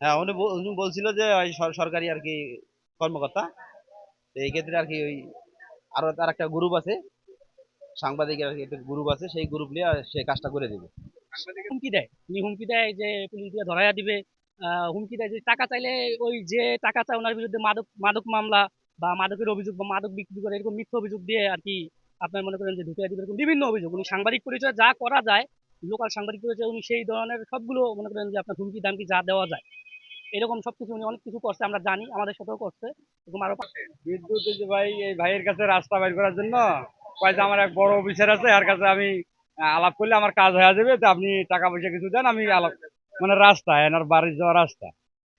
হ্যাঁ, উনি বলছিল যে ওই সরকারি আর কি কর্মকর্তা। তো এই ক্ষেত্রে আর কি ওই আরো তার একটা গ্রুপ আছে, সাংবাদিকের আর কি একটা গ্রুপ আছে, সেই গ্রুপ নিয়ে সে কাজটা করে দিবে। হুমকি দেয়, উনি হুমকি দেয় যে পুলিশ দিয়ে ধরাইয়া দিবে। হুমকি দেয় যে টাকা চাইলে, ওই যে টাকা চায় ওনার বিরুদ্ধে মাদক মাদক মামলা বা মাদকের অভিযোগ বা মাদক বিক্রি করে এরকম মিথ্যা অভিযোগ দিয়ে আর কি আপনার মনে করেন যে ঢুকিয়ে দিবে, এরকম বিভিন্ন অভিযোগ। উনি সাংবাদিক পরিচয় যা করা যায়, লোকাল সাংবাদিক পরিচয় উনি সেই ধরনের সবগুলো মনে করেন যে আপনার হুমকি দামকি যা দেওয়া যায় এরকম সবকিছু উনি অনেক কিছু করছে, আমরা জানি, আমাদের সাথেও করছে। এরকম আরো বিদ্যুৎ এই যে ভাই, এই ভাইয়ের কাছে রাস্তা বের করার জন্য কয় যে আমার এক বড় অফিসার আছে, এর কাছে আমি আলাপ করলে আমার কাজ হয়ে যাবে, তো আপনি টাকা পয়সা কিছু দেন, আমি আলাপ মানে রাস্তা এনার বাড়ি যাওয়ার রাস্তা,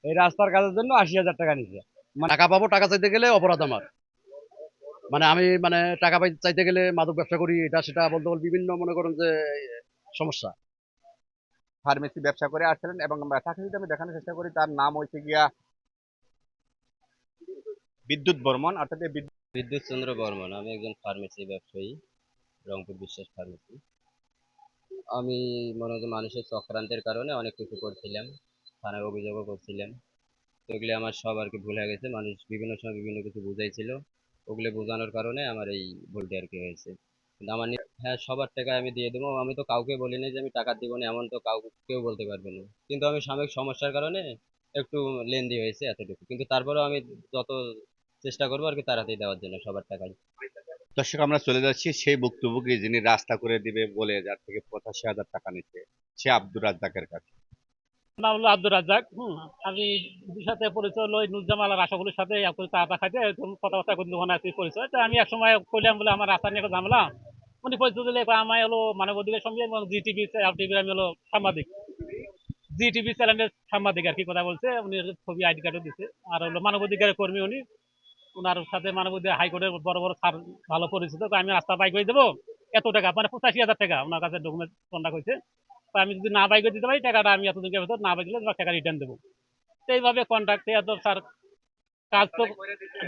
এই রাস্তার কাজের জন্য ৮০,০০০ টাকা নিচ্ছে। মানে টাকা পাবো, টাকা চাইতে গেলে অপরাধ আমার। মানে আমি মানে টাকা চাইতে গেলে মাদক ব্যবসা করি, এটা সেটা বলতে বলতে বিভিন্ন মনে করেন যে সমস্যা। ফার্মেসি ব্যবসা করে আসছিলেন এবং তাকে যদি আমি দেখানোর চেষ্টা করি, তার নাম হচ্ছে গিয়া বিদ্যুৎ বর্মন, অর্থাৎ এই বিদ্যুৎ চন্দ্র বর্মন। আমি একজন ফার্মেসি ব্যবসায়ী, রংপুর বিশ্বাস ফার্মেসি। আমি মনে হয় যে মানুষের চক্রান্তের কারণে অনেক কিছু করছিলাম, থানায় অভিযোগও করছিলাম। তো ওগুলি আমার সব আর কি ভুল হয়ে গেছে, মানুষ বিভিন্ন সময় বিভিন্ন কিছু বুঝাইছিল, ওগুলো বোঝানোর কারণে আমার এই ভুলটা আর কি হয়েছে। কিন্তু আমার হ্যাঁ, সবার টাকা আমি দিয়ে দেবো, আমি তো কাউকে বলিনি যে আমি টাকা দিব না, এমন তো কেউ বলতে পারবে না। কিন্তু আমি সাময়িক সমস্যার কারণে একটু লেন্দি হয়েছে এতটুকু, কিন্তু তারপরেও আমি যত চেষ্টা করবো আর কি তাড়াতাড়ি দেওয়ার জন্য সবার টাকাই। দর্শক, আমরা চলে যাচ্ছি সেই ভুক্তভোগী যিনি রাস্তা করে দিবে বলে যার থেকে ৮৫,০০০ টাকা নিচ্ছে, সে আব্দুর রাজ্জাকের কাছে। নাম হলো আব্দুর রাজ্জাক। আমি দুই সাথে পরিচয় হলো ওই নুরজামাল আর আশাফুলের সাথে চা টা খাইতে এরকম কথাবার্তা করতে ওখানে আর কি পরিচয়। তো আমি এক সময় কইলাম বলে আমার রাস্তা নিয়ে একটা ঝামেলা, উনি পরিচয় দিলে কয় আমি হলো মানবাধিকার সঙ্গে এবং জি টিভি টিভির আমি হলো সাংবাদিক, জি টিভি চ্যানেলের সাংবাদিক আর কি কথা বলছে। উনি ছবি আইডি কার্ডও দিচ্ছে, আর হলো মানবাধিকারের কর্মী উনি। ওনার সাথে মানবাধিকার হাইকোর্টের বড় বড় স্যার ভালো পরিচিত। তো আমি রাস্তা বাই করে দেবো এত টাকা, মানে ৮৫,০০০ টাকা ওনার কাছে ডকুমেন্ট কন্ট্যাক্ট হয়েছে। তো আমি যদি না বাই করে দিতে পারি টাকাটা, আমি এতদিনের ভেতর না বাই দিলে তোমার টাকা রিটার্ন দেবো। তো এইভাবে কন্ট্রাক্টে এত স্যার কাজ তো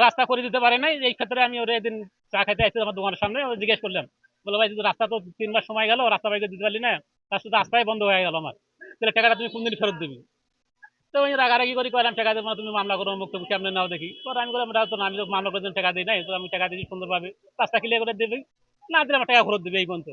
রাস্তা করে দিতে পারে নাই। এই ক্ষেত্রে আমি ওর এদিন চা খাইতে আসছি আমার দোকানের সামনে, ওই জিজ্ঞেস করলাম, বলো ভাই যদি রাস্তা তো ৩ মাস সময় গেল, রাস্তা বাইকে দিতে পারলি না, তার শুধু রাস্তায় বন্ধ হয়ে গেল আমার, তাহলে টাকাটা তুমি কোনদিন ফেরত দিবি? তো আমি রাগারাগি করি, কইলাম টাকা দেবো না, তুমি মামলা করো, মুক্ত কেমনে নাও দেখি। পরে আমি বললাম তো না, আমি তো মামলা করে টাকা দিই নাই, তো আমি টাকা দিই সুন্দরভাবে রাস্তা ক্লিয়ার করে দেবে, না দিলে আমার টাকা ফেরত দিবে এই পর্যন্ত।